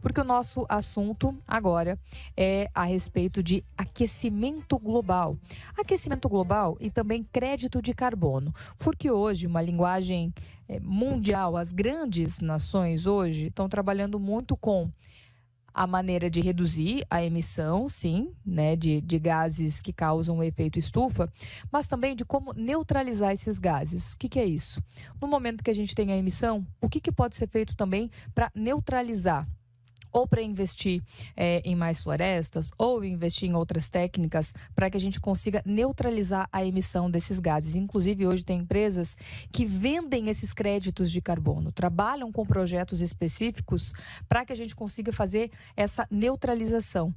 porque o nosso assunto agora é a respeito de aquecimento global. Aquecimento global e também crédito de carbono, porque hoje uma linguagem mundial, as grandes nações hoje estão trabalhando muito com a maneira de reduzir a emissão, sim, né, de gases que causam o efeito estufa, mas também de como neutralizar esses gases. O que é isso? No momento que a gente tem a emissão, o que pode ser feito também para neutralizar? Ou para investir em mais florestas, ou investir em outras técnicas para que a gente consiga neutralizar a emissão desses gases. Inclusive, hoje tem empresas que vendem esses créditos de carbono, trabalham com projetos específicos para que a gente consiga fazer essa neutralização.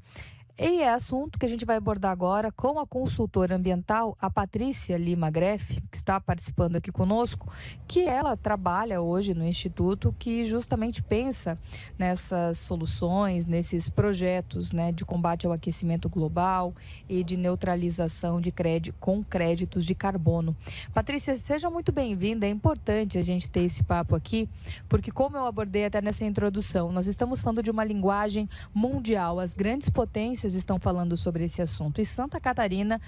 E é assunto que a gente vai abordar agora com a consultora ambiental, a Patrícia Lima Greff, que está participando aqui conosco, que ela trabalha hoje no Instituto que justamente pensa nessas soluções, nesses projetos, né, de combate ao aquecimento global e de neutralização de com créditos de carbono. Patrícia, seja muito bem-vinda. É importante a gente ter esse papo aqui, porque como eu abordei até nessa introdução, nós estamos falando de uma linguagem mundial. As grandes potências estão falando sobre esse assunto. E Santa Catarina,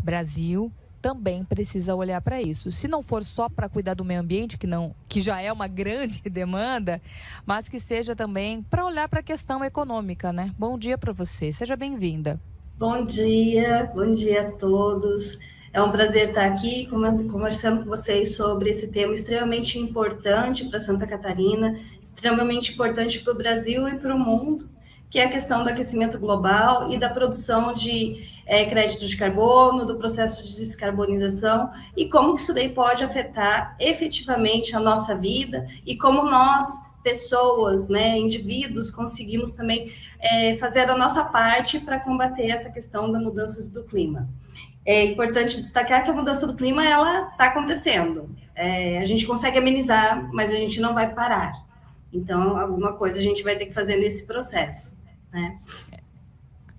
Brasil, também precisa olhar para isso. Se não for só para cuidar do meio ambiente, que já é uma grande demanda, mas que seja também para olhar para a questão econômica, né? Bom dia para você, seja bem-vinda. Bom dia a todos. É um prazer estar aqui conversando com vocês sobre esse tema extremamente importante para Santa Catarina, extremamente importante para o Brasil e para o mundo, que é a questão do aquecimento global e da produção de créditos de carbono, do processo de descarbonização e como que isso daí pode afetar efetivamente a nossa vida e como nós, pessoas, né, indivíduos, conseguimos também fazer a nossa parte para combater essa questão das mudanças do clima. É importante destacar que a mudança do clima ela está acontecendo. A gente consegue amenizar, mas a gente não vai parar. Então, alguma coisa a gente vai ter que fazer nesse processo, né?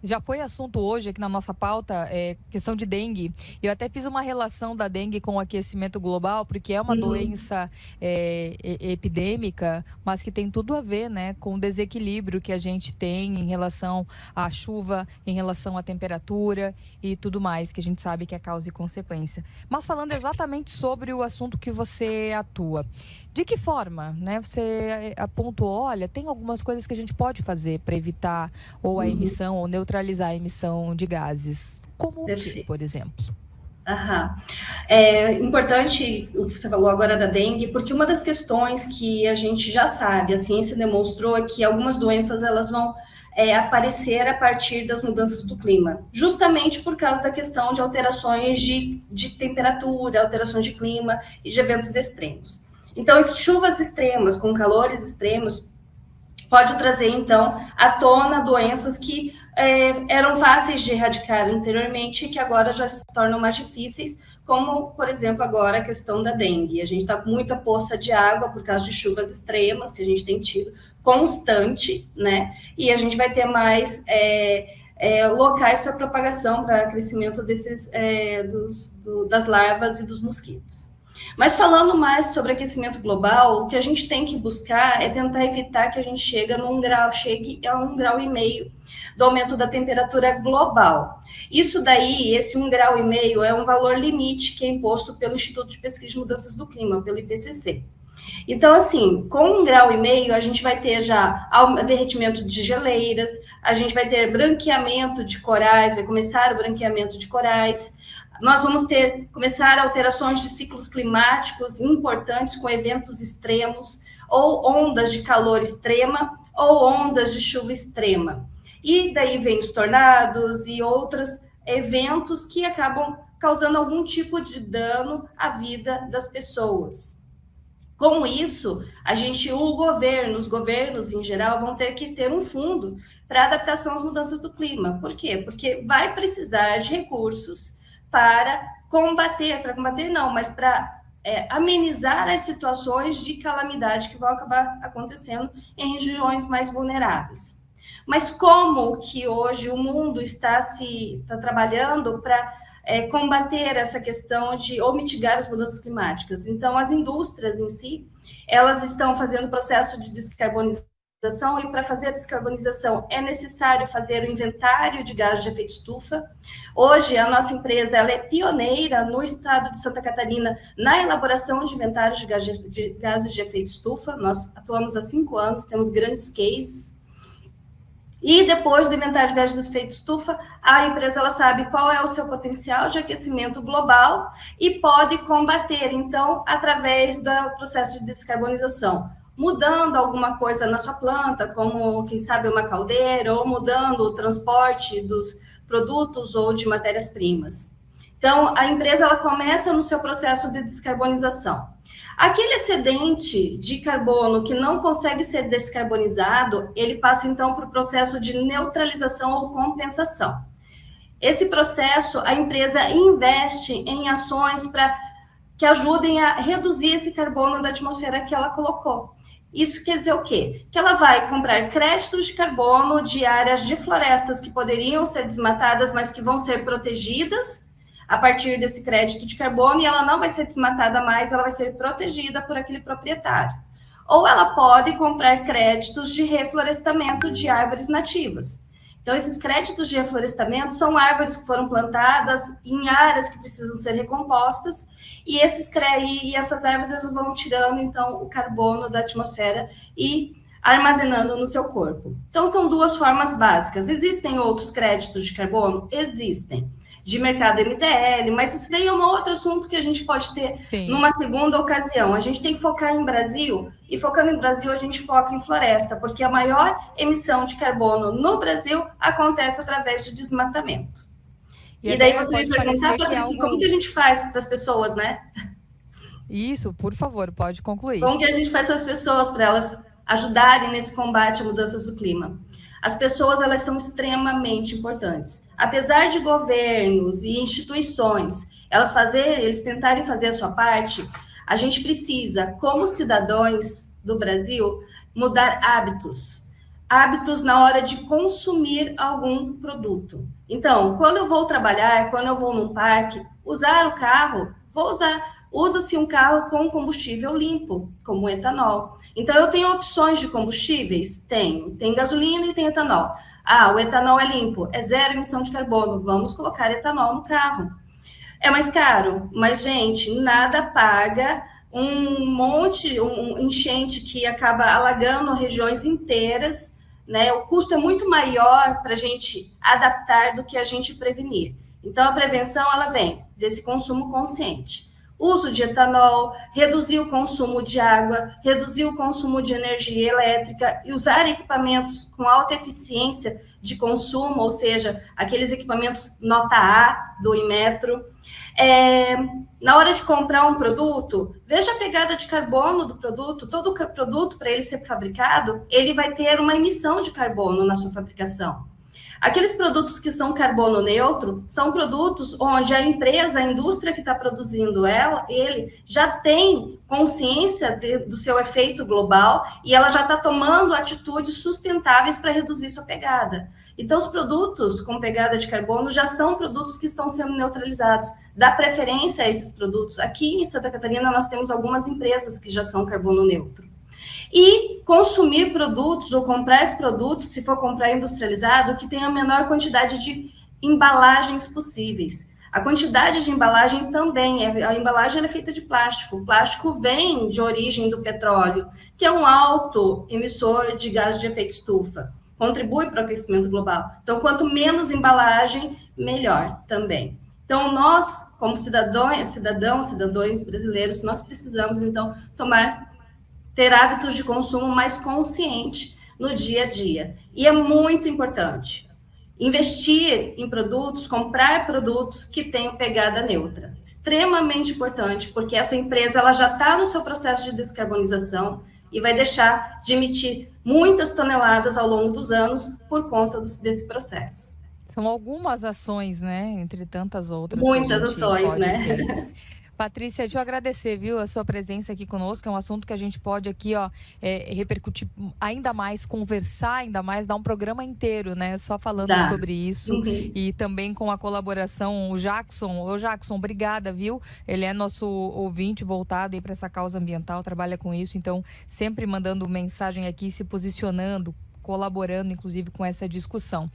Já foi assunto hoje aqui na nossa pauta, questão de dengue. Eu até fiz uma relação da dengue com o aquecimento global, porque é uma doença epidêmica, mas que tem tudo a ver, né, com o desequilíbrio que a gente tem em relação à chuva, em relação à temperatura e tudo mais, que a gente sabe que é causa e consequência. Mas falando exatamente sobre o assunto que você atua, de que forma, né, você apontou, olha, tem algumas coisas que a gente pode fazer para evitar ou a emissão ou neutralizar a emissão de gases. Como o que, por exemplo? É importante o que você falou agora da dengue, porque uma das questões que a gente já sabe, a ciência demonstrou é que algumas doenças elas vão aparecer a partir das mudanças do clima, justamente por causa da questão de alterações de temperatura, alterações de clima e de eventos extremos. Então, as chuvas extremas, com calores extremos, pode trazer, então, à tona doenças que eram fáceis de erradicar anteriormente e que agora já se tornam mais difíceis, como, por exemplo, agora a questão da dengue. A gente está com muita poça de água por causa de chuvas extremas que a gente tem tido, constante, né? E a gente vai ter mais locais para propagação, para crescimento desses, das larvas e dos mosquitos. Mas falando mais sobre aquecimento global, o que a gente tem que buscar é tentar evitar que a gente chegue a 1,5 grau do aumento da temperatura global. Isso daí, esse 1,5 grau é um valor limite que é imposto pelo Instituto de Pesquisa de Mudanças do Clima, pelo IPCC. Então, assim, com 1,5 grau, a gente vai ter já derretimento de geleiras, a gente vai ter branqueamento de corais, vai começar o branqueamento de corais. Nós vamos começar alterações de ciclos climáticos importantes com eventos extremos, ou ondas de calor extrema, ou ondas de chuva extrema. E daí vem os tornados e outros eventos que acabam causando algum tipo de dano à vida das pessoas. Com isso, os governos em geral vão ter que ter um fundo para adaptação às mudanças do clima. Por quê? Porque vai precisar de recursos para amenizar as situações de calamidade que vão acabar acontecendo em regiões mais vulneráveis. Mas como que hoje o mundo está trabalhando para combater essa questão ou mitigar as mudanças climáticas? Então, as indústrias em si, elas estão fazendo processo de descarbonização E para fazer a descarbonização é necessário fazer o inventário de gases de efeito estufa. Hoje, a nossa empresa ela é pioneira no estado de Santa Catarina na elaboração de inventários de gases de efeito estufa. Nós atuamos há 5 anos, temos grandes cases. E depois do inventário de gases de efeito estufa, a empresa ela sabe qual é o seu potencial de aquecimento global e pode combater, então, através do processo de descarbonização, mudando alguma coisa na sua planta, como, quem sabe, uma caldeira, ou mudando o transporte dos produtos ou de matérias-primas. Então, a empresa ela começa no seu processo de descarbonização. Aquele excedente de carbono que não consegue ser descarbonizado, ele passa, então, para o processo de neutralização ou compensação. Esse processo, a empresa investe em ações que ajudem a reduzir esse carbono da atmosfera que ela colocou. Isso quer dizer o quê? Que ela vai comprar créditos de carbono de áreas de florestas que poderiam ser desmatadas, mas que vão ser protegidas a partir desse crédito de carbono, e ela não vai ser desmatada mais, ela vai ser protegida por aquele proprietário. Ou ela pode comprar créditos de reflorestamento de árvores nativas. Então, esses créditos de reflorestamento são árvores que foram plantadas em áreas que precisam ser recompostas, e essas árvores vão tirando, então, o carbono da atmosfera e armazenando no seu corpo. Então, são 2 formas básicas. Existem outros créditos de carbono? Existem. De mercado MDL, mas isso daí é um outro assunto que a gente pode ter numa segunda ocasião. A gente tem que focar em Brasil, e focando em Brasil, a gente foca em floresta, porque a maior emissão de carbono no Brasil acontece através de desmatamento. E daí você me perguntar, Patrícia, como que a gente faz para as pessoas, né? Isso, por favor, pode concluir. Como que a gente faz para as pessoas, para elas ajudarem nesse combate a mudanças do clima? As pessoas, elas são extremamente importantes. Apesar de governos e instituições, eles tentarem fazer a sua parte, a gente precisa, como cidadãos do Brasil, mudar hábitos. Hábitos na hora de consumir algum produto. Então, quando eu vou trabalhar, quando eu vou num parque, usar o carro, usa-se um carro com combustível limpo, como o etanol. Então, eu tenho opções de combustíveis? Tenho. Tem gasolina e tem etanol. O etanol é limpo, é 0 emissão de carbono. Vamos colocar etanol no carro. É mais caro, mas, gente, nada paga um enchente que acaba alagando regiões inteiras, né? O custo é muito maior para a gente adaptar do que a gente prevenir. Então, a prevenção, ela vem desse consumo consciente. Uso de etanol, reduzir o consumo de água, reduzir o consumo de energia elétrica e usar equipamentos com alta eficiência de consumo, ou seja, aqueles equipamentos nota A do Inmetro. Na hora de comprar um produto, veja a pegada de carbono do produto. Todo produto, para ele ser fabricado, ele vai ter uma emissão de carbono na sua fabricação. Aqueles produtos que são carbono neutro são produtos onde a empresa, a indústria que está produzindo ele já tem consciência do seu efeito global e ela já está tomando atitudes sustentáveis para reduzir sua pegada. Então, os produtos com pegada de carbono já são produtos que estão sendo neutralizados. Dá preferência a esses produtos. Aqui em Santa Catarina, nós temos algumas empresas que já são carbono neutro. E consumir produtos ou comprar produtos, se for comprar industrializado, que tenha a menor quantidade de embalagens possíveis. A quantidade de embalagem também, a embalagem é feita de plástico. O plástico vem de origem do petróleo, que é um alto emissor de gases de efeito estufa. Contribui para o aquecimento global. Então, quanto menos embalagem, melhor também. Então, nós, como cidadãos brasileiros, nós precisamos, então, ter hábitos de consumo mais consciente no dia a dia. E é muito importante investir em produtos, comprar produtos que tenham pegada neutra. Extremamente importante, porque essa empresa ela já está no seu processo de descarbonização e vai deixar de emitir muitas toneladas ao longo dos anos por conta desse processo. São algumas ações, né? Entre tantas outras. Muitas ações, né? Patrícia, deixa eu agradecer, viu, a sua presença aqui conosco. É um assunto que a gente pode aqui, repercutir ainda mais, conversar ainda mais, dar um programa inteiro, né? Só falando sobre isso. E também com a colaboração, o Jackson. Ô, Jackson, obrigada, viu? Ele é nosso ouvinte voltado aí para essa causa ambiental, trabalha com isso. Então, sempre mandando mensagem aqui, se posicionando, colaborando, inclusive, com essa discussão.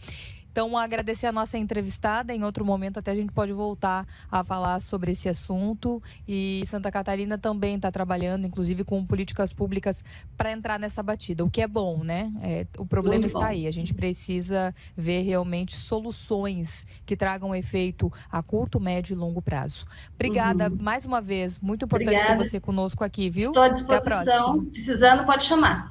Então, agradecer a nossa entrevistada. Em outro momento, até a gente pode voltar a falar sobre esse assunto. E Santa Catarina também está trabalhando, inclusive, com políticas públicas para entrar nessa batida, o que é bom, né? O problema Muito está bom. aí. A gente precisa ver realmente soluções que tragam efeito a curto, médio e longo prazo. Obrigada mais uma vez. Muito importante ter você conosco aqui, viu? Estou à Até a próxima. disposição. Precisando, pode chamar.